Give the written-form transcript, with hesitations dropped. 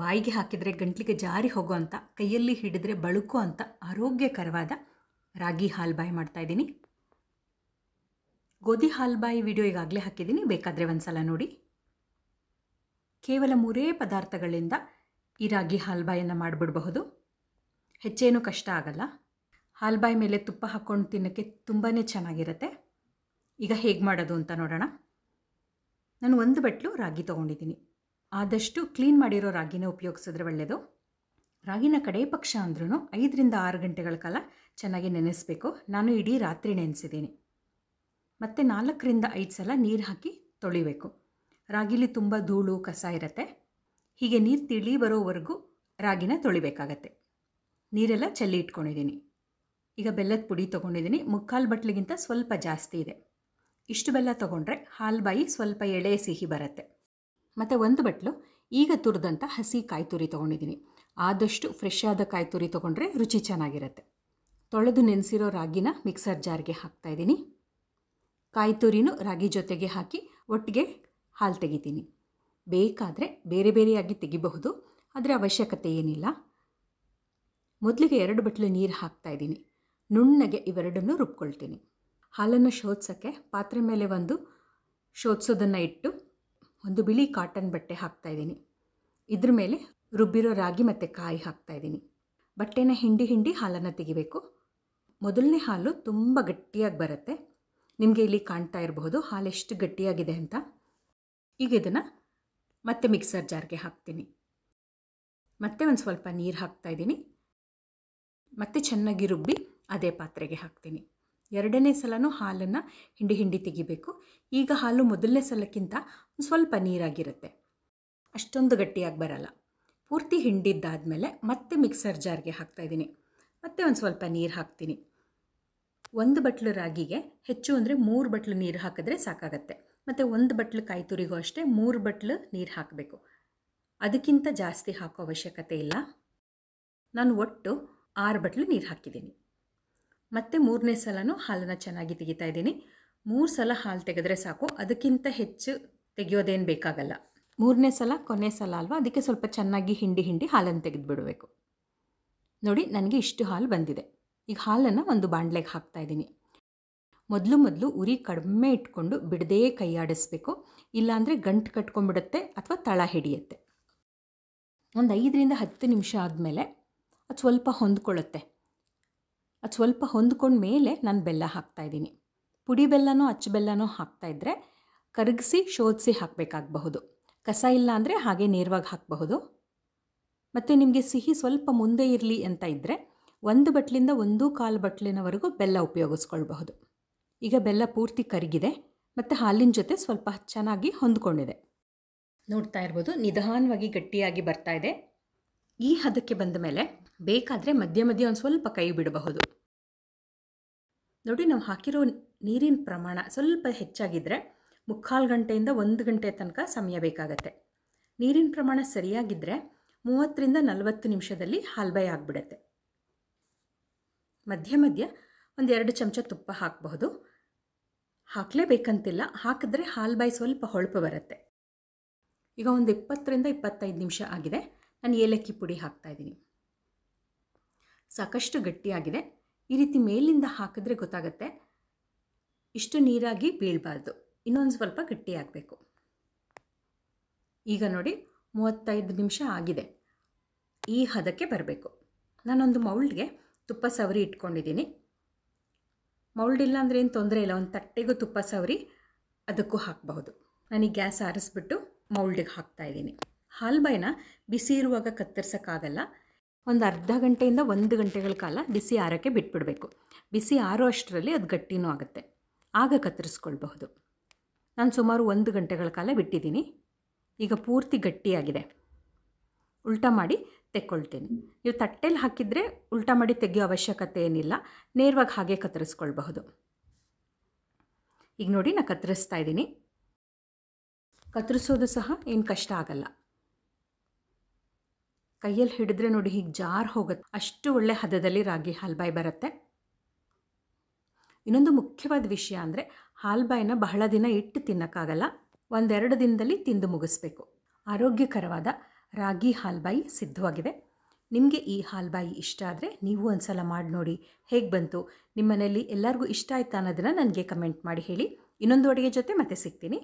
ಬಾಯಿಗೆ ಹಾಕಿದರೆ ಗಂಟ್ಲಿಗೆ ಜಾರಿ ಹೋಗೋ ಅಂಥ, ಕೈಯಲ್ಲಿ ಹಿಡಿದ್ರೆ ಬಳುಕೋ ಅಂಥ ಆರೋಗ್ಯಕರವಾದ ರಾಗಿ ಹಾಲ್ಬಾಯಿ ಮಾಡ್ತಾಯಿದ್ದೀನಿ. ಗೋಧಿ ಹಾಲ್ಬಾಯಿ ವಿಡಿಯೋ ಈಗಾಗಲೇ ಹಾಕಿದ್ದೀನಿ, ಬೇಕಾದರೆ ಒಂದು ಸಲ ನೋಡಿ. ಕೇವಲ 3 ಪದಾರ್ಥಗಳಿಂದ ಈ ರಾಗಿ ಹಾಲ್ಬಾಯನ್ನು ಮಾಡಿಬಿಡಬಹುದು. ಹೆಚ್ಚೇನೂ ಕಷ್ಟ ಆಗಲ್ಲ. ಹಾಲ್ಬಾಯಿ ಮೇಲೆ ತುಪ್ಪ ಹಾಕ್ಕೊಂಡು ತಿನ್ನೋಕ್ಕೆ ತುಂಬಾ ಚೆನ್ನಾಗಿರುತ್ತೆ. ಈಗ ಹೇಗೆ ಮಾಡೋದು ಅಂತ ನೋಡೋಣ. ನಾನು 1 ಬಟ್ಲು ರಾಗಿ ತೊಗೊಂಡಿದ್ದೀನಿ. ಆದಷ್ಟು ಕ್ಲೀನ್ ಮಾಡಿರೋ ರಾಗಿನ ಉಪಯೋಗಿಸಿದ್ರೆ ಒಳ್ಳೆಯದು. ರಾಗಿನ ಕಡೆ ಪಕ್ಷ ಅಂದ್ರೂ 5 ರಿಂದ 6 ಗಂಟೆಗಳ ಕಾಲ ಚೆನ್ನಾಗಿ ನೆನೆಸಬೇಕು. ನಾನು ಇಡೀ ರಾತ್ರಿ ನೆನೆಸಿದ್ದೀನಿ. ಮತ್ತು 4 ರಿಂದ 5 ಸಲ ನೀರು ಹಾಕಿ ತೊಳಿಬೇಕು. ರಾಗಿಲಿ ತುಂಬ ಧೂಳು ಕಸ ಇರುತ್ತೆ. ಹೀಗೆ ನೀರು ತಿಳಿ ಬರೋವರೆಗೂ ರಾಗಿನ ತೊಳಿಬೇಕಾಗತ್ತೆ. ನೀರೆಲ್ಲ ಚೆಲ್ಲಿ ಇಟ್ಕೊಂಡಿದ್ದೀನಿ. ಈಗ ಬೆಲ್ಲದ ಪುಡಿ ತೊಗೊಂಡಿದ್ದೀನಿ. 3/4 ಬಟ್ಲಿಗಿಂತ ಸ್ವಲ್ಪ ಜಾಸ್ತಿ ಇದೆ. ಇಷ್ಟು ಬೆಲ್ಲ ತೊಗೊಂಡ್ರೆ ಹಾಲ್ಬಾಯಿ ಸ್ವಲ್ಪ ಎಳೆ ಸಿಹಿ ಬರುತ್ತೆ. ಮತ್ತು 1 ಬಟ್ಲು ಈಗ ತುರಿದಂಥ ಹಸಿ ಕಾಯಿ ತುರಿ ತೊಗೊಂಡಿದ್ದೀನಿ. ಆದಷ್ಟು ಫ್ರೆಶ್ ಆದ ಕಾಯಿ ತುರಿ ತೊಗೊಂಡ್ರೆ ರುಚಿ ಚೆನ್ನಾಗಿರುತ್ತೆ. ತೊಳೆದು ನೆನೆಸಿರೋ ರಾಗಿನ ಮಿಕ್ಸರ್ ಜಾರ್ಗೆ ಹಾಕ್ತಾಯಿದ್ದೀನಿ. ಕಾಯಿ ತುರಿನೂ ರಾಗಿ ಜೊತೆಗೆ ಹಾಕಿ ಒಟ್ಟಿಗೆ ಹಾಲು ತೆಗಿತೀನಿ. ಬೇಕಾದರೆ ಬೇರೆ ಬೇರೆಯಾಗಿ ತೆಗಿಬಹುದು, ಆದರೆ ಅವಶ್ಯಕತೆ ಏನಿಲ್ಲ. ಮೊದಲಿಗೆ 2 ಬಟ್ಲು ನೀರು ಹಾಕ್ತಾಯಿದ್ದೀನಿ. ನುಣ್ಣಗೆ ಇವೆರಡನ್ನೂ ರುಬ್ಕೊಳ್ತೀನಿ. ಹಾಲನ್ನು ಶೋಧಿಸೋಕ್ಕೆ ಪಾತ್ರೆ ಮೇಲೆ ಒಂದು ಶೋಧಿಸೋದನ್ನು ಇಟ್ಟು ಒಂದು ಬಿಳಿ ಕಾಟನ್ ಬಟ್ಟೆ ಹಾಕ್ತಾಯಿದ್ದೀನಿ. ಇದ್ರ ಮೇಲೆ ರುಬ್ಬಿರೋ ರಾಗಿ ಮತ್ತು ಕಾಯಿ ಹಾಕ್ತಾಯಿದ್ದೀನಿ. ಬಟ್ಟೆನ ಹಿಂಡಿ ಹಾಲನ್ನು ತೆಗಿಬೇಕು. ಮೊದಲನೇ ಹಾಲು ತುಂಬ ಗಟ್ಟಿಯಾಗಿ ಬರುತ್ತೆ. ನಿಮಗೆ ಇಲ್ಲಿ ಕಾಣ್ತಾ ಇರಬಹುದು ಹಾಲು ಎಷ್ಟು ಗಟ್ಟಿಯಾಗಿದೆ ಅಂತ. ಈಗ ಇದನ್ನು ಮತ್ತೆ ಮಿಕ್ಸರ್ ಜಾರ್ಗೆ ಹಾಕ್ತೀನಿ. ಮತ್ತೆ ಒಂದು ಸ್ವಲ್ಪ ನೀರು ಹಾಕ್ತಾಯಿದ್ದೀನಿ. ಮತ್ತೆ ಚೆನ್ನಾಗಿ ರುಬ್ಬಿ ಅದೇ ಪಾತ್ರೆಗೆ ಹಾಕ್ತೀನಿ. 2ನೇ ಸಲನೂ ಹಾಲನ್ನು ಹಿಂಡಿ ತೆಗಿಬೇಕು. ಈಗ ಹಾಲು ಮೊದಲನೇ ಸಲಕ್ಕಿಂತ ಒಂದು ಸ್ವಲ್ಪ ನೀರಾಗಿರುತ್ತೆ, ಅಷ್ಟೊಂದು ಗಟ್ಟಿಯಾಗಿ ಬರಲ್ಲ. ಪೂರ್ತಿ ಹಿಂಡಿದ್ದಾದಮೇಲೆ ಮತ್ತೆ ಮಿಕ್ಸರ್ ಜಾರ್ಗೆ ಹಾಕ್ತಾಯಿದ್ದೀನಿ. ಮತ್ತೆ ಒಂದು ಸ್ವಲ್ಪ ನೀರು ಹಾಕ್ತೀನಿ. 1 ಬಟ್ಲು ರಾಗಿಗೆ ಹೆಚ್ಚು ಅಂದರೆ 3 ಬಟ್ಲು ನೀರು ಹಾಕಿದ್ರೆ ಸಾಕಾಗತ್ತೆ. ಮತ್ತು 1 ಬಟ್ಲು ಕಾಯಿ ತುರಿಗೂ ಅಷ್ಟೇ 3 ಬಟ್ಲು ನೀರು ಹಾಕಬೇಕು. ಅದಕ್ಕಿಂತ ಜಾಸ್ತಿ ಹಾಕೋ ಅವಶ್ಯಕತೆ ಇಲ್ಲ. ನಾನು ಒಟ್ಟು 6 ಬಟ್ಲು ನೀರು ಹಾಕಿದ್ದೀನಿ. ಮತ್ತು 3ನೇ ಸಲನೂ ಹಾಲನ್ನು ಚೆನ್ನಾಗಿ ತೆಗಿತಾ ಇದ್ದೀನಿ. 3 ಸಲ ಹಾಲು ತೆಗೆದ್ರೆ ಸಾಕು, ಅದಕ್ಕಿಂತ ಹೆಚ್ಚು ತೆಗೆಯೋದೇನು ಬೇಕಾಗಲ್ಲ. 3ನೇ ಸಲ ಕೊನೆ ಸಲ ಅಲ್ವಾ, ಅದಕ್ಕೆ ಸ್ವಲ್ಪ ಚೆನ್ನಾಗಿ ಹಿಂಡಿ ಹಾಲನ್ನು ತೆಗೆದುಬಿಡಬೇಕು. ನೋಡಿ, ನನಗೆ ಇಷ್ಟು ಹಾಲು ಬಂದಿದೆ. ಈಗ ಹಾಲನ್ನು ಒಂದು ಬಾಣಲೆಗೆ ಹಾಕ್ತಾಯಿದ್ದೀನಿ. ಮೊದಲು ಉರಿ ಕಡಿಮೆ ಇಟ್ಕೊಂಡು ಬಿಡದೇ ಕೈಯಾಡಿಸ್ಬೇಕು, ಇಲ್ಲಾಂದರೆ ಗಂಟು ಕಟ್ಕೊಂಡ್ಬಿಡುತ್ತೆ ಅಥವಾ ತಳ ಹಿಡಿಯುತ್ತೆ. ಒಂದು 5 ರಿಂದ 10 ನಿಮಿಷ ಆದಮೇಲೆ ಅದು ಸ್ವಲ್ಪ ಹೊಂದ್ಕೊಳ್ಳುತ್ತೆ. ಅದು ಸ್ವಲ್ಪ ಹೊಂದ್ಕೊಂಡ ಮೇಲೆ ನಾನು ಬೆಲ್ಲ ಹಾಕ್ತಾಯಿದ್ದೀನಿ. ಪುಡಿ ಬೆಲ್ಲನೋ ಅಚ್ಚು ಬೆಲ್ಲನೋ ಹಾಕ್ತಾಯಿದ್ರೆ ಕರಗಿಸಿ ಶೋಧಿಸಿ ಹಾಕಬೇಕಾಗಬಹುದು. ಕಸ ಇಲ್ಲ ಅಂದರೆ ಹಾಗೆ ನೇರವಾಗಿ ಹಾಕಬಹುದು. ಮತ್ತು ನಿಮಗೆ ಸಿಹಿ ಸ್ವಲ್ಪ ಮುಂದೆ ಇರಲಿ ಅಂತ ಇದ್ದರೆ 1 ಬಟ್ಲಿಂದ 1/4 ಬಟ್ಲಿನವರೆಗೂ ಬೆಲ್ಲ ಉಪಯೋಗಿಸ್ಕೊಳ್ಬಹುದು. ಈಗ ಬೆಲ್ಲ ಪೂರ್ತಿ ಕರಗಿದೆ ಮತ್ತು ಹಾಲಿನ ಜೊತೆ ಸ್ವಲ್ಪ ಚೆನ್ನಾಗಿ ಹೊಂದ್ಕೊಂಡಿದೆ. ನೋಡ್ತಾ ಇರ್ಬೋದು, ನಿಧಾನವಾಗಿ ಗಟ್ಟಿಯಾಗಿ ಬರ್ತಾ ಇದೆ. ಈ ಹದಕ್ಕೆ ಬಂದ ಮೇಲೆ ಬೇಕಾದರೆ ಮಧ್ಯ ಒಂದು ಸ್ವಲ್ಪ ಕೈ ಬಿಡಬಹುದು. ನೋಡಿ, ನಾವು ಹಾಕಿರೋ ನೀರಿನ ಪ್ರಮಾಣ ಸ್ವಲ್ಪ ಹೆಚ್ಚಾಗಿದ್ದರೆ 3/4 ಗಂಟೆಯಿಂದ 1 ಗಂಟೆ ತನಕ ಸಮಯ ಬೇಕಾಗತ್ತೆ. ನೀರಿನ ಪ್ರಮಾಣ ಸರಿಯಾಗಿದ್ದರೆ 30 ರಿಂದ 40 ನಿಮಿಷದಲ್ಲಿ ಹಾಲ್ಬಾಯಿ ಆಗಿಬಿಡುತ್ತೆ. ಮಧ್ಯ ಒಂದು 2 ಚಮಚ ತುಪ್ಪ ಹಾಕಬಹುದು. ಹಾಕಲೇಬೇಕಂತಿಲ್ಲ, ಹಾಕಿದ್ರೆ ಹಾಲ್ಬಾಯಿ ಸ್ವಲ್ಪ ಹೊಳಪು ಬರುತ್ತೆ. ಈಗ ಒಂದು 20 ರಿಂದ 25 ನಿಮಿಷ ಆಗಿದೆ. ನಾನು ಏಲಕ್ಕಿ ಪುಡಿ ಹಾಕ್ತಾಯಿದ್ದೀನಿ. ಸಾಕಷ್ಟು ಗಟ್ಟಿಯಾಗಿದೆ. ಈ ರೀತಿ ಮೇಲಿಂದ ಹಾಕಿದ್ರೆ ಗೊತ್ತಾಗುತ್ತೆ. ಇಷ್ಟು ನೀರಾಗಿ ಬೀಳಬಾರ್ದು, ಇನ್ನೊಂದು ಸ್ವಲ್ಪ ಗಟ್ಟಿಯಾಗಬೇಕು. ಈಗ ನೋಡಿ, 35 ನಿಮಿಷ ಆಗಿದೆ. ಈ ಹದಕ್ಕೆ ಬರಬೇಕು. ನಾನೊಂದು ಮೌಲ್ಡ್ಗೆ ತುಪ್ಪ ಸವರಿ ಇಟ್ಕೊಂಡಿದ್ದೀನಿ. ಮೌಲ್ಡ್ ಇಲ್ಲ ಅಂದರೆ ಏನು ತೊಂದರೆ ಇಲ್ಲ, ಒಂದು ತಟ್ಟೆಗೂ ತುಪ್ಪ ಸವರಿ ಅದಕ್ಕೂ ಹಾಕಬಹುದು. ನಾನೀಗ ಗ್ಯಾಸ್ ಆರಿಸ್ಬಿಟ್ಟು ಮೌಲ್ಡಿಗೆ ಹಾಕ್ತಾಯಿದ್ದೀನಿ. ಹಾಲ್ಬಾಯಿನ ಬಿಸಿ ಇರುವಾಗ ಕತ್ತರಿಸೋಕ್ಕಾಗಲ್ಲ. ಒಂದು ಅರ್ಧ ಗಂಟೆಯಿಂದ 1 ಗಂಟೆಗಳ ಕಾಲ ಬಿಸಿ ಆರೋಕ್ಕೆ ಬಿಟ್ಬಿಡಬೇಕು. ಬಿಸಿ ಆರೋ ಅಷ್ಟರಲ್ಲಿ ಅದು ಗಟ್ಟಿನೂ ಆಗುತ್ತೆ, ಆಗ ಕತ್ತರಿಸ್ಕೊಳ್ಬಹುದು. ನಾನು ಸುಮಾರು 1 ಗಂಟೆಗಳ ಕಾಲ ಬಿಟ್ಟಿದ್ದೀನಿ. ಈಗ ಪೂರ್ತಿ ಗಟ್ಟಿಯಾಗಿದೆ. ಉಲ್ಟಾ ಮಾಡಿ ತೆಕ್ಕೊಳ್ತೀನಿ. ನೀವು ತಟ್ಟೆಲಿ ಹಾಕಿದರೆ ಉಲ್ಟಾ ಮಾಡಿ ತೆಗೆಯೋ ಅವಶ್ಯಕತೆ ಏನಿಲ್ಲ, ನೇರವಾಗಿ ಹಾಗೆ ಕತ್ತರಿಸ್ಕೊಳ್ಬಹುದು. ಈಗ ನೋಡಿ, ನಾನು ಕತ್ತರಿಸ್ತಾ ಇದ್ದೀನಿ. ಕತ್ತರಿಸೋದು ಸಹ ಏನು ಕಷ್ಟ ಆಗಲ್ಲ. ಕೈಯಲ್ಲಿ ಹಿಡಿದ್ರೆ ನೋಡಿ ಹೀಗೆ ಜಾರ್ ಹೋಗುತ್ತೆ, ಅಷ್ಟು ಒಳ್ಳೆ ಹದದಲ್ಲಿ ರಾಗಿ ಹಾಲ್ಬಾಯಿ ಬರುತ್ತೆ. ಇನ್ನೊಂದು ಮುಖ್ಯವಾದ ವಿಷಯ ಅಂದರೆ ಹಾಲ್ಬಾಯಿನ ಬಹಳ ದಿನ ಇಟ್ಟು ತಿನ್ನೋಕ್ಕಾಗಲ್ಲ. 1-2 ದಿನದಲ್ಲಿ ತಿಂದು ಮುಗಿಸ್ಬೇಕು. ಆರೋಗ್ಯಕರವಾದ ರಾಗಿ ಹಾಲ್ಬಾಯಿ ಸಿದ್ಧವಾಗಿದೆ. ನಿಮಗೆ ಈ ಹಾಲ್ಬಾಯಿ ಇಷ್ಟ ಆದರೆ ನೀವು ಒಂದು ಸಲ ಮಾಡಿ ನೋಡಿ, ಹೇಗೆ ಬಂತು, ನಿಮ್ಮ ಮನೆಯಲ್ಲಿ ಎಲ್ಲರಿಗೂ ಇಷ್ಟ ಆಯ್ತಾ ಅನ್ನೋದನ್ನು ನನಗೆ ಕಮೆಂಟ್ ಮಾಡಿ ಹೇಳಿ. ಇನ್ನೊಂದು ಅಡುಗೆ ಜೊತೆ ಮತ್ತೆ ಸಿಗ್ತೀನಿ.